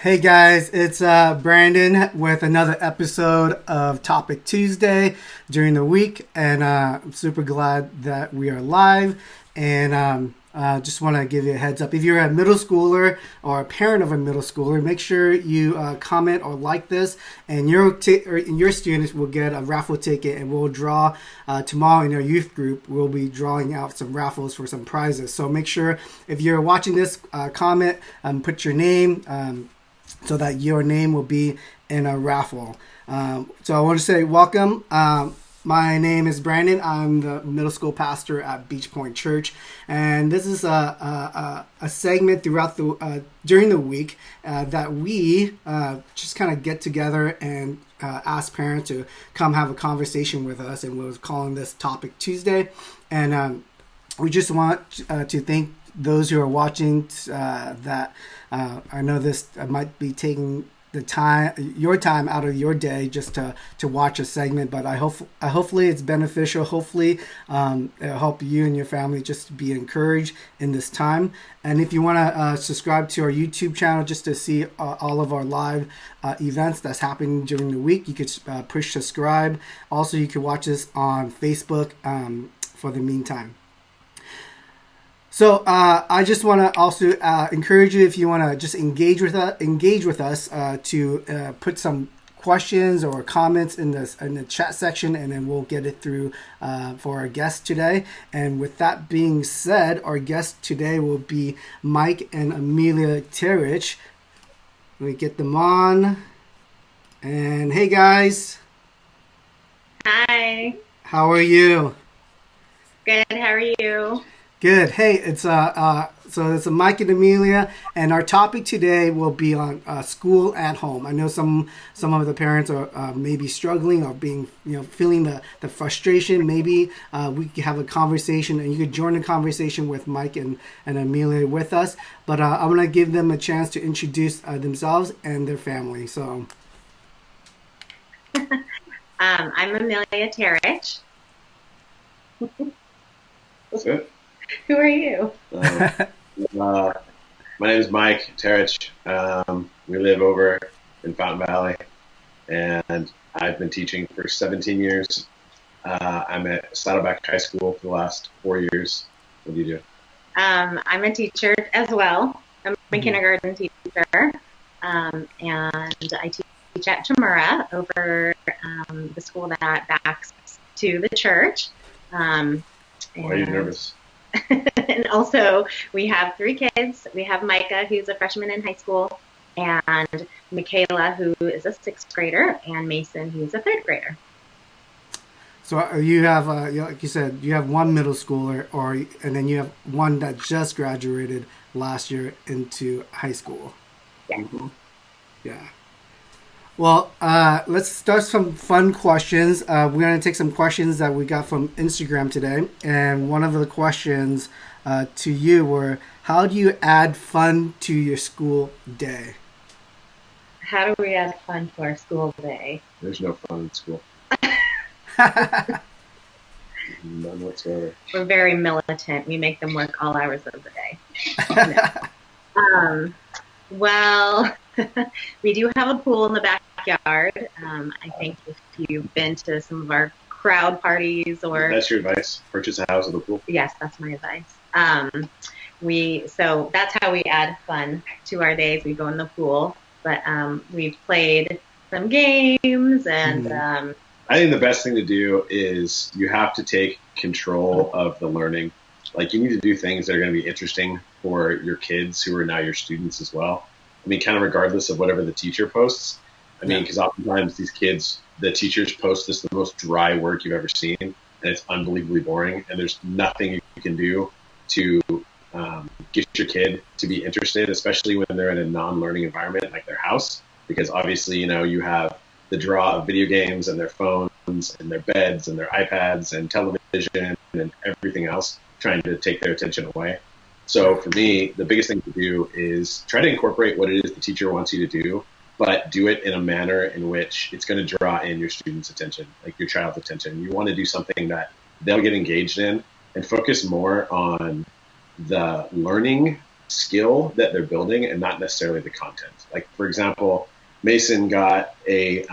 Hey guys, it's Brandon with another episode of Topic Tuesday during the week, and I'm super glad that we are live. And just want to give you a heads up: if you're a middle schooler or a parent of a middle schooler, make sure you comment or like this, and your students will get a raffle ticket, and we'll draw tomorrow in our youth group. We'll be drawing out some raffles for some prizes. So make sure if you're watching this, comment, put your name. So that your name will be in a raffle. So I want to say welcome. My name is Brandon. I'm the middle school pastor at Beachpoint Church, and this is a segment throughout the during the week that we just kind of get together and ask parents to come have a conversation with us, and we're calling this Topic Tuesday. And we just want to thank those who are watching that I know this might be taking your time out of your day just to watch a segment, but hopefully it's beneficial. Hopefully it'll help you and your family just be encouraged in this time. And if you want to subscribe to our YouTube channel just to see all of our live events that's happening during the week, you could push subscribe. Also, you can watch us on Facebook for the meantime. So I just want to also encourage you, if you want to just engage with us to put some questions or comments in the chat section, and then we'll get it through for our guest today. And with that being said, our guest today will be Mike and Amelia Terich. Let me get them on. And hey guys. Hi. How are you? Good. How are you? Good. Hey, it's it's Mike and Amelia, and our topic today will be on school at home. I know some of the parents are maybe struggling or being feeling the frustration. Maybe we could have a conversation, and you could join the conversation with Mike and Amelia with us. But I'm gonna give them a chance to introduce themselves and their family. So, I'm Amelia Terich. That's it. Who are you? My name is Mike Terich. We live over in Fountain Valley, and I've been teaching for 17 years. I'm at Saddleback High School for the last 4 years. What do you do? I'm a teacher as well. I'm a kindergarten teacher, and I teach at Tamura over the school that backs to the church. Why are you nervous? And also, we have 3 kids. We have Micah, who's a freshman in high school, and Michaela, who is a 6th grader, and Mason, who's a 3rd grader. So you have, like you said, you have one middle schooler, and then you have one that just graduated last year into high school. Yeah. Mm-hmm. Yeah. Well, let's start some fun questions. We're going to take some questions that we got from Instagram today. And one of the questions to you were, how do you add fun to your school day? How do we add fun to our school day? There's no fun in school. None whatsoever. We're very militant. We make them work all hours of the day. Well, we do have a pool in the backyard. I think if you've been to some of our crowd parties or... That's your advice? Purchase a house with a pool? Yes, that's my advice. So that's how we add fun to our days. We go in the pool, but we've played some games and... I think the best thing to do is you have to take control of the learning. Like, you need to do things that are going to be interesting for your kids who are now your students as well. I mean, kind of regardless of whatever the teacher posts. I mean, because oftentimes these kids, the teachers post this the most dry work you've ever seen, and it's unbelievably boring, and there's nothing you can do to get your kid to be interested, especially when they're in a non-learning environment like their house, because obviously, you have the draw of video games and their phones and their beds and their iPads and television and everything else trying to take their attention away. So for me, the biggest thing to do is try to incorporate what it is the teacher wants you to do, but do it in a manner in which it's going to draw in your student's attention, like your child's attention. You want to do something that they'll get engaged in and focus more on the learning skill that they're building and not necessarily the content. Like, for example, Mason got a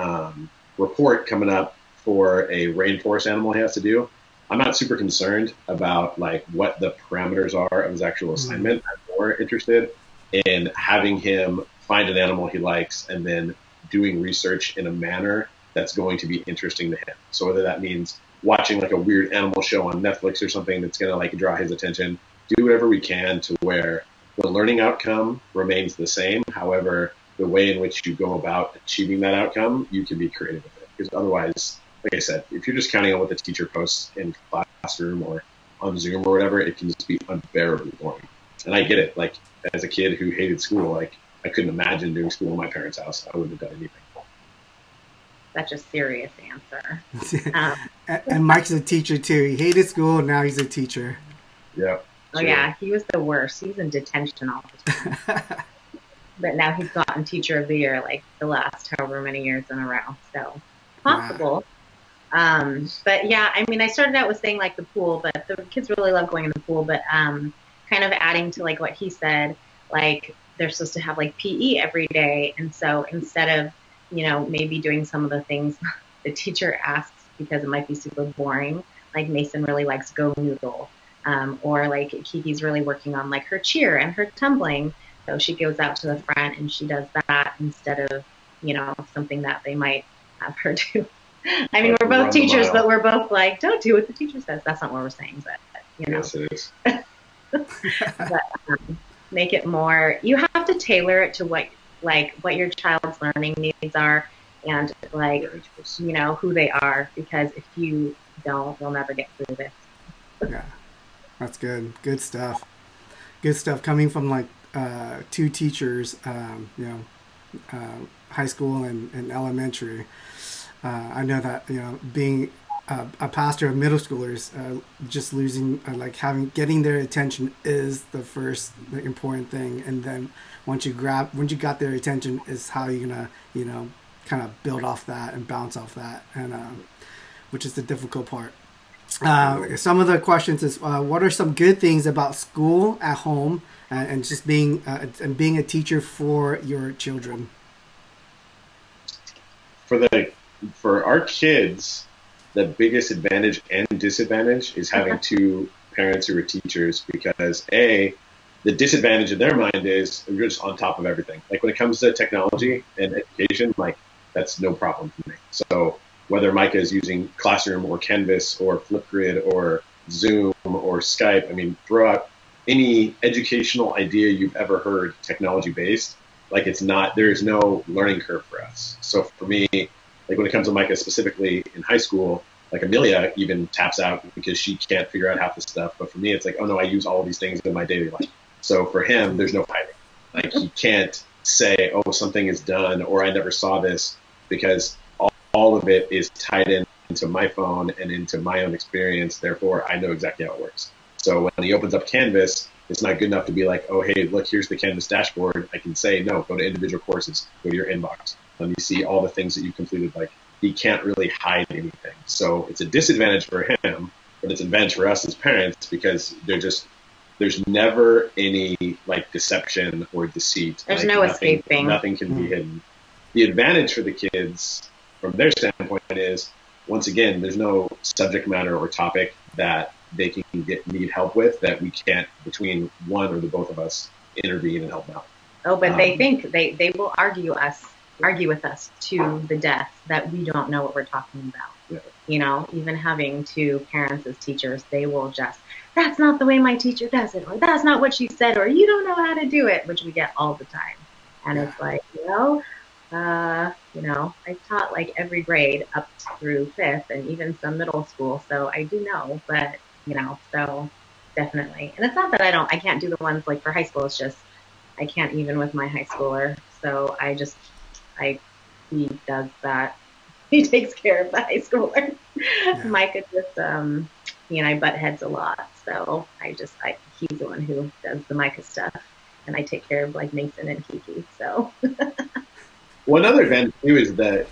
report coming up for a rainforest animal he has to do. I'm not super concerned about like what the parameters are of his actual assignment. I'm more interested in having him find an animal he likes and then doing research in a manner that's going to be interesting to him. So whether that means watching like a weird animal show on Netflix or something that's going to like draw his attention, do whatever we can to where the learning outcome remains the same. However, the way in which you go about achieving that outcome, you can be creative with it. Because otherwise, like I said, if you're just counting on what the teacher posts in classroom or on Zoom or whatever, it can just be unbearably boring. And I get it. Like, as a kid who hated school, like, I couldn't imagine doing school in my parents' house. I wouldn't have done anything. Such a serious answer. And Mike's a teacher too. He hated school, and now he's a teacher. Yeah. Oh yeah, he was the worst. He was in detention all the time. But now he's gotten Teacher of the Year like the last however many years in a row. So possible. Wow. But yeah, I mean, I started out with saying like the pool, but the kids really love going in the pool. But kind of adding to like what he said, like they're supposed to have like PE every day, and so instead of maybe doing some of the things the teacher asks because it might be super boring, like Mason really likes Go Noodle, or like Kiki's really working on like her cheer and her tumbling. So she goes out to the front and she does that instead of, something that they might have her do. I mean, we're both teachers, but we're both like, don't do what the teacher says. That's not what we're saying, but, Yes, it is. But, make it more, you have to tailor it to what your child's learning needs are and like, who they are, because if you don't, you'll never get through this. Yeah, that's good. Good stuff. Good stuff coming from like two teachers, high school and elementary. I know that being a pastor of middle schoolers, just losing getting their attention is the first important thing, and then once you got their attention is how you're gonna kind of build off that and bounce off that, and which is the difficult part. Some of the questions is what are some good things about school at home and just being a teacher for your children? For our kids, the biggest advantage and disadvantage is having two parents who are teachers, because the disadvantage in their mind is you're just on top of everything. Like when it comes to technology and education, like that's no problem for me. So whether Micah is using Classroom or Canvas or Flipgrid or Zoom or Skype, I mean, throw out any educational idea you've ever heard technology-based, like there is no learning curve for us. So for me, like when it comes to Micah specifically in high school, like Amelia even taps out because she can't figure out half the stuff. But for me, it's like, oh no, I use all of these things in my daily life. So for him, there's no hiding. Like he can't say, oh, something is done or I never saw this, because all of it is tied into my phone and into my own experience. Therefore, I know exactly how it works. So when he opens up Canvas, it's not good enough to be like, oh, hey, look, here's the Canvas dashboard. I can say, no, go to individual courses, go to your inbox. Let me see all the things that you completed. Like he can't really hide anything. So it's a disadvantage for him, but it's an advantage for us as parents, because there's never any like deception or deceit. There's no escaping. Nothing can be hidden. The advantage for the kids from their standpoint is, once again, there's no subject matter or topic that they can need help with that we can't, between one or the both of us, intervene and help out. Oh, but they think they will argue with us to the death that we don't know what we're talking about. Yeah. Even having two parents as teachers, they will just, that's not the way my teacher does it, or that's not what she said, or you don't know how to do it, which we get all the time. And it's like, I taught like every grade up through 5th and even some middle school. So I do know, but, so definitely. And it's not that I can't do the ones like for high school. It's just, I can't even with my high schooler. So he does that. He takes care of the high schooler. Yeah. Micah just, he and I butt heads a lot. So he's the one who does the Micah stuff. And I take care of like Mason and Kiki. So one other advantage too is that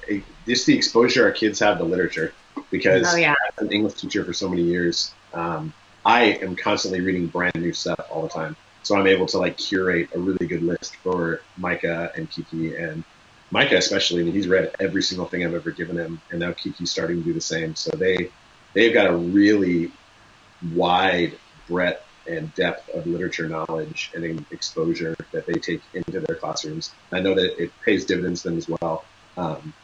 just the exposure our kids have to literature, because as an English teacher for so many years, I am constantly reading brand new stuff all the time. So I'm able to like curate a really good list for Micah and Kiki, and Micah especially. I mean, he's read every single thing I've ever given him, and now Kiki's starting to do the same. So they've got a really wide breadth and depth of literature knowledge and exposure that they take into their classrooms. I know that it pays dividends to them as well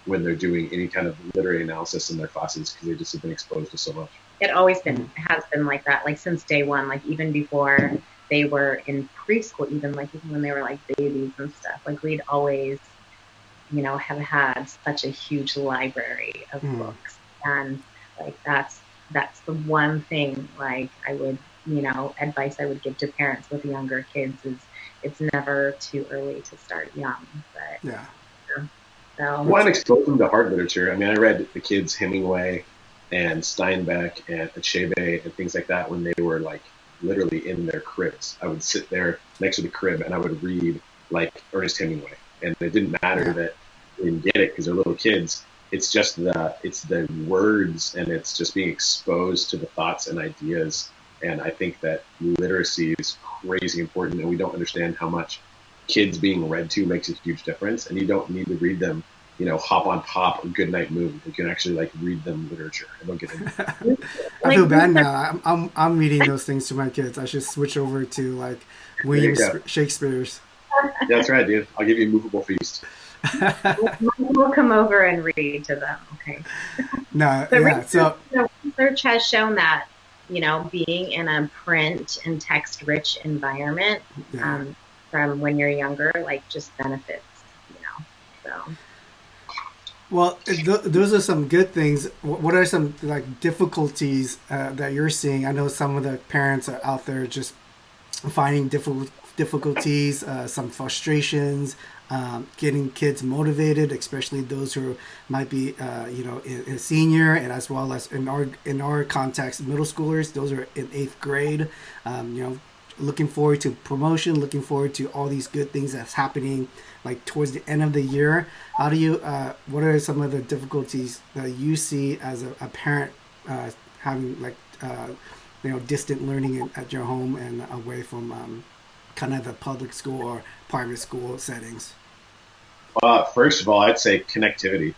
when they're doing any kind of literary analysis in their classes, because they just have been exposed to so much. It always has been like that, like since day one, like even before they were in preschool, even when they were like babies and stuff. Like we'd always, have had such a huge library of books, and like that's the one thing like I would, advice I would give to parents with younger kids is it's never too early to start young. But yeah. So Why not expose them to hard literature? I mean, I read the kids Hemingway and Steinbeck and Achebe and things like that when they were like literally in their cribs. I would sit there next to the crib and I would read like Ernest Hemingway, and it didn't matter that they didn't get it because they're little kids. It's just the words, and it's just being exposed to the thoughts and ideas. And I think that literacy is crazy important, and we don't understand how much kids being read to makes a huge difference. And you don't need to read them, Hop on Pop or Goodnight Moon. You can actually like read them literature, and they'll get it. I feel bad now. I'm reading those things to my kids. I should switch over to like William Shakespeare's. That's right, dude. I'll give you a movable feast. We'll come over and read to them. Okay. No, research has shown that being in a print and text-rich environment from when you're younger, like just benefits. So. Well, those are some good things. What are some like difficulties that you're seeing? I know some of the parents are out there just finding difficulties, some frustrations, getting kids motivated, especially those who might be, a senior, and as well as in our context, middle schoolers. Those are in 8th grade. Looking forward to promotion, looking forward to all these good things that's happening, like towards the end of the year. How do you? What are some of the difficulties that you see as a parent having like distant learning at your home and away from kind of the public school or private school settings? First of all, I'd say connectivity.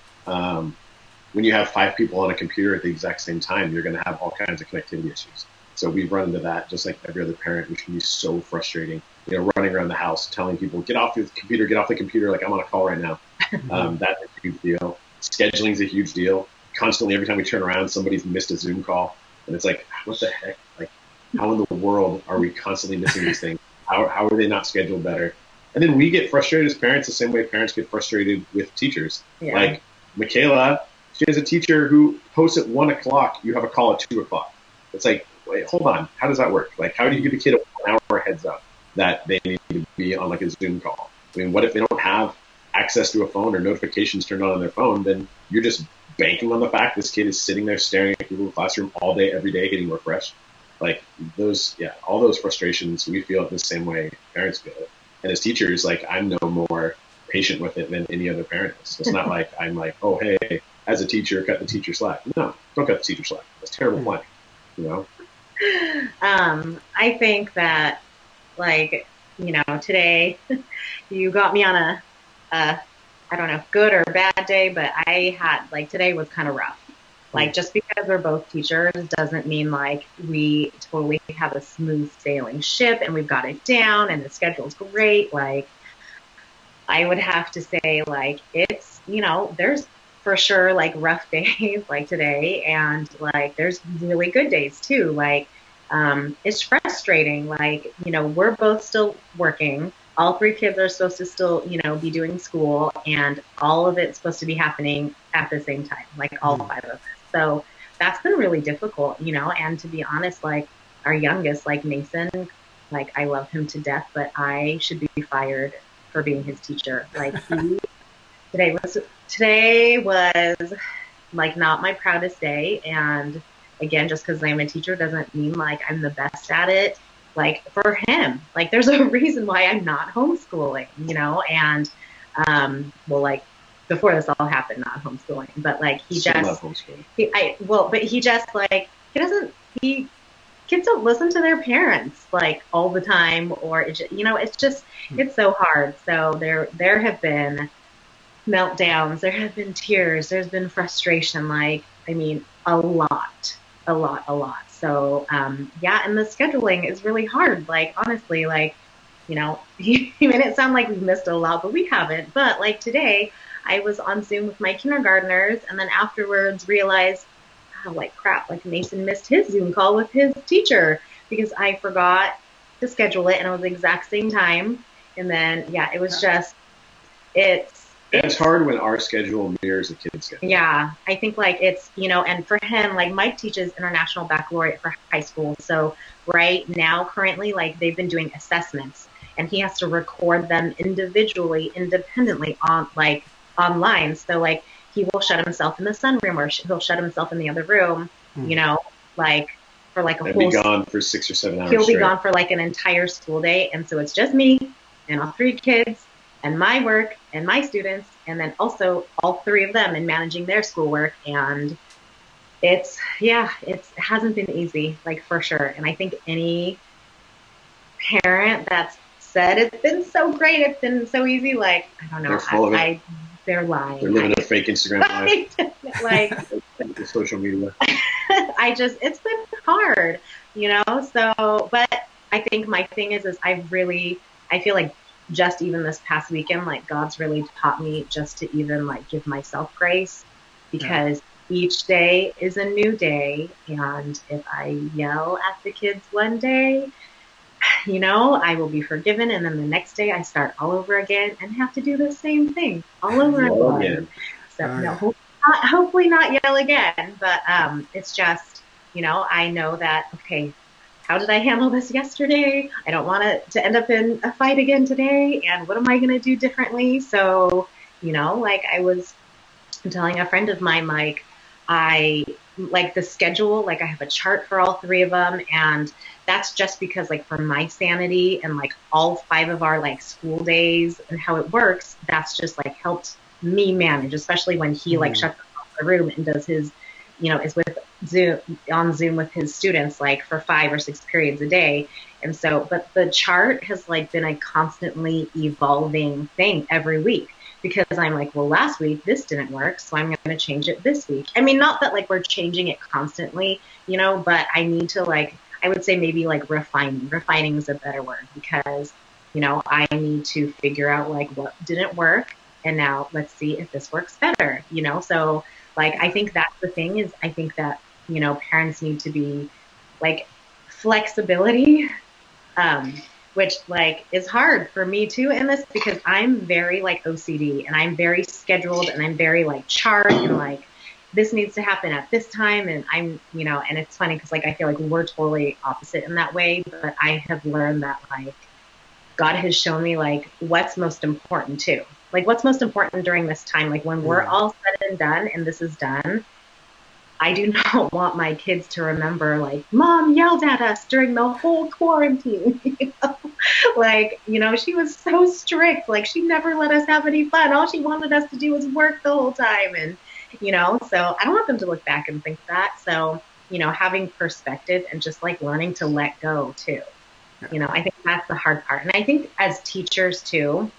When you have 5 people on a computer at the exact same time, you're going to have all kinds of connectivity issues. So we've run into that just like every other parent, which can be so frustrating. Running around the house telling people, get off the computer, like I'm on a call right now. That's a huge deal. Scheduling is a huge deal. Constantly, every time we turn around, somebody's missed a Zoom call. And it's like, what the heck? Like, how in the world are we constantly missing these things? How are they not scheduled better? And then we get frustrated as parents the same way parents get frustrated with teachers. Yeah. Like Michaela, she has a teacher who posts at 1 o'clock, you have a call at 2 o'clock. It's like, wait, hold on. How does that work? Like, how do you give a kid a 1 hour heads up that they need to be on like a Zoom call? I mean, what if they don't have access to a phone or notifications turned on their phone? Then you're just banking on the fact this kid is sitting there staring at Google Classroom all day, every day, getting refreshed. Like all those frustrations, we feel it the same way parents feel it. And as teachers, like I'm no more patient with it than any other parent is. It's not like I'm like, oh, hey, as a teacher, cut the teacher slack. No, don't cut the teacher slack. That's terrible planning, I think that, today you got me on a I don't know, good or bad day, but I had, today was kind of rough. Just because we're both teachers doesn't mean, we totally have a smooth sailing ship and we've got it down and the schedule's great. I would have to say, it's, there's for sure, rough days like today, and, there's really good days, too. It's frustrating. We're both still working. All 3 kids are supposed to still, be doing school, and all of it's supposed to be happening at the same time, all 5 of us. So that's been really difficult, and to be honest, our youngest, Mason, I love him to death, but I should be fired for being his teacher. Today was not my proudest day. And again, just because I'm a teacher doesn't mean I'm the best at it. For him, there's a reason why I'm not homeschooling, and, before this all happened, not homeschooling, but he just, he doesn't, kids don't listen to their parents like all the time, or it's so hard. So there have been meltdowns, there have been tears, there's been frustration, like, I mean, a lot. So, yeah, and the scheduling is really hard. Like, honestly, like, you made it sound like we've missed a lot, but we haven't. But like today, I was on Zoom with my kindergartners, and then afterwards realized, oh, like crap, like Mason missed his Zoom call with his teacher because I forgot to schedule it, and it was the exact same time. And then, yeah, it was just, it's, it's hard when our schedule mirrors the kids' schedule. yeah, I think like it's, and for him, like Mike teaches international baccalaureate for high school. So right now, currently, like they've been doing assessments and he has to record them individually, independently on like online. So like he will shut himself in the sunroom or he'll shut himself in the other room, like for like a And whole, be gone for 6 or 7 hours he'll be straight. gone for like an entire school day. And so it's just me and all 3 kids and my work and my students, and then also all 3 of them in managing their schoolwork. And it hasn't been easy, like for sure. And I think any parent that's said it's been so great, it's been so easy, like, I don't know, They're full of it. They're lying. They're living a fake Instagram life. Like, social media. it's been hard, so, but I think my thing is I feel like just even this past weekend, like God's really taught me just to even like give myself grace, because each day is a new day. And if I yell at the kids one day, I will be forgiven. And then the next day I start all over again and have to do the same thing all over again. So hopefully not yell again, but it's just, I know that, okay, how did I handle this yesterday? I don't want it to end up in a fight again today. And what am I going to do differently? So, like I was telling a friend of mine, like I like the schedule, like I have a chart for all 3 of them. And that's just because like for my sanity and like all 5 of our like school days and how it works, that's just like helped me manage, especially when he like shuts off the room and does his, is with Zoom with his students like for 5 or 6 periods a day. And so, but the chart has like been a constantly evolving thing every week, because I'm like, well, last week this didn't work, so I'm going to change it this week. I mean, not that like we're changing it constantly, but I need to like, I would say maybe like refining is a better word, because, I need to figure out like what didn't work. And now let's see if this works better, so like, I think that's the thing is I think that, parents need to be like flexibility, which like is hard for me too in this, because I'm very like OCD and I'm very scheduled and I'm very like chart and like this needs to happen at this time. And I'm, and it's funny because like I feel like we're totally opposite in that way, but I have learned that like God has shown me like what's most important too. Like what's most important during this time, like when we're all said and done and this is done, I do not want my kids to remember like mom yelled at us during the whole quarantine. Like, she was so strict. Like she never let us have any fun. All she wanted us to do was work the whole time. And, so I don't want them to look back and think that. So, having perspective and just like learning to let go too. I think that's the hard part. And I think as teachers too,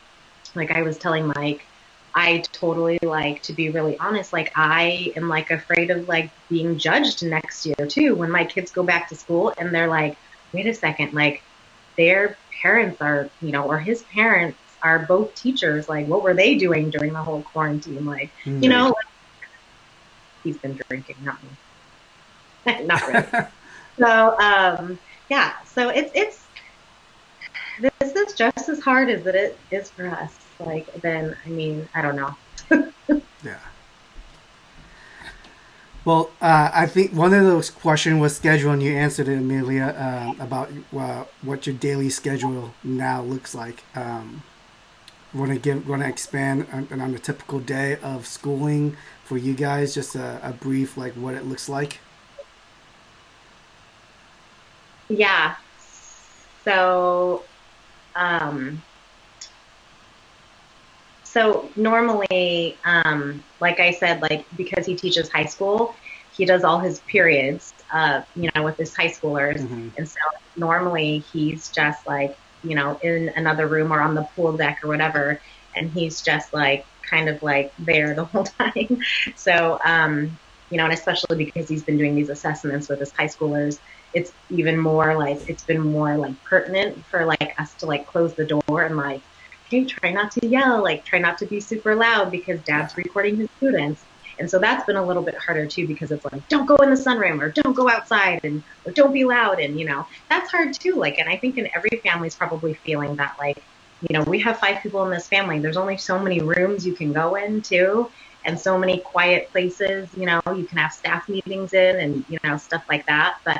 like I was telling Mike, I totally like, to be really honest, like I am like afraid of like being judged next year too, when my kids go back to school and they're like, wait a second, like their parents are, or his parents are both teachers. Like what were they doing during the whole quarantine? Like, like, he's been drinking, not me. Not really. So, yeah, so it's, this is just as hard as it is for us. Like, then, I mean, I don't know. Yeah. Well, I think one of those questions was schedule, and you answered it, Amelia, about what your daily schedule now looks like. Want to expand on the typical day of schooling for you guys? Just a brief, like what it looks like. Yeah. So, so normally, like I said, like because he teaches high school, he does all his periods, with his high schoolers. Mm-hmm. And so normally he's just like, in another room or on the pool deck or whatever. And he's just like, kind of like there the whole time. So, and especially because he's been doing these assessments with his high schoolers, it's been more like pertinent for like us to like close the door and like, hey, try not to yell, like try not to be super loud because dad's recording his students. And so that's been a little bit harder too, because it's like, don't go in the sunroom or don't go outside or don't be loud. And, that's hard too. Like, and I think in every family's probably feeling that like, we have 5 people in this family. There's only so many rooms you can go in too, and so many quiet places, you can have staff meetings in and, stuff like that. But,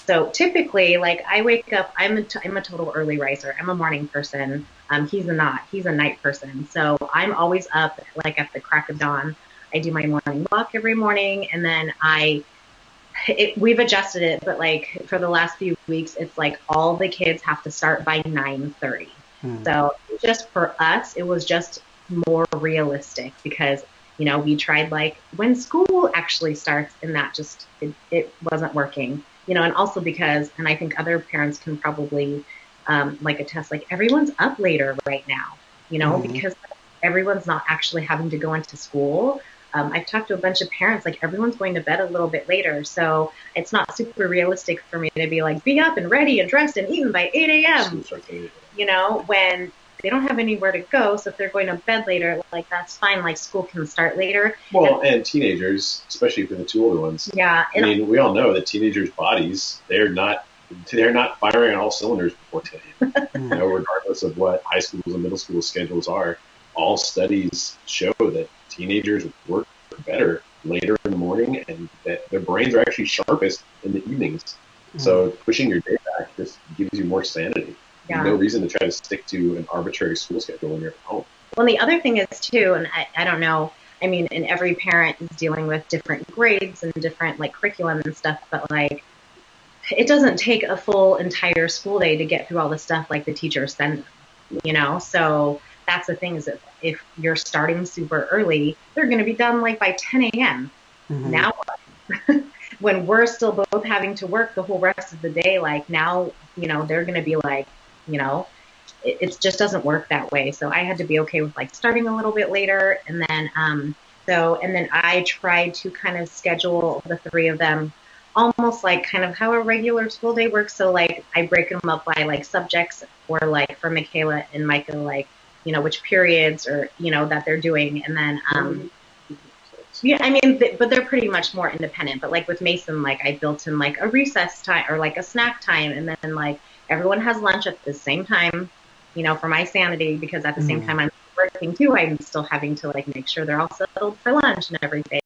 so typically, like I wake up, I'm a total early riser. I'm a morning person. He's a night person. So I'm always up like at the crack of dawn. I do my morning walk every morning, and then we've adjusted it, but like for the last few weeks, it's like all the kids have to start by 9:30. So just for us, it was just more realistic because, we tried like when school actually starts, and that just, it wasn't working, and also because, and I think other parents can probably like attest, like everyone's up later right now, because everyone's not actually having to go into school. I've talked to a bunch of parents, like everyone's going to bed a little bit later. So it's not super realistic for me to be like, be up and ready and dressed and eaten by 8 a.m., when they don't have anywhere to go. So if they're going to bed later, like that's fine. Like school can start later. Well, and teenagers, especially for the 2 older ones. Yeah. I mean, we all know that teenagers' bodies, they're not firing on all cylinders before 10 a.m. Regardless of what high schools and middle school schedules are. All studies show that teenagers work better later in the morning, and that their brains are actually sharpest in the evenings. So pushing your day back just gives you more sanity. Yeah. There's no reason to try to stick to an arbitrary school schedule when you're at home. Well, the other thing is too, and I don't know, I mean, and every parent is dealing with different grades and different like curriculum and stuff, but like it doesn't take a full entire school day to get through all the stuff like the teachers send them, so that's the thing, is that if you're starting super early, they're going to be done like by 10 a.m. Now, when we're still both having to work the whole rest of the day, like now, they're going to be like, it just doesn't work that way. So I had to be okay with like starting a little bit later. And then, and then I tried to kind of schedule the 3 of them almost like kind of how a regular school day works. So like I break them up by like subjects, or like for Michaela and Micah, like, which periods or, that they're doing. And then, yeah, I mean, but they're pretty much more independent. But like with Mason, like I built in like a recess time or like a snack time. And then like everyone has lunch at the same time, for my sanity, because at the same time I'm working too, I'm still having to like make sure they're all settled for lunch and everything.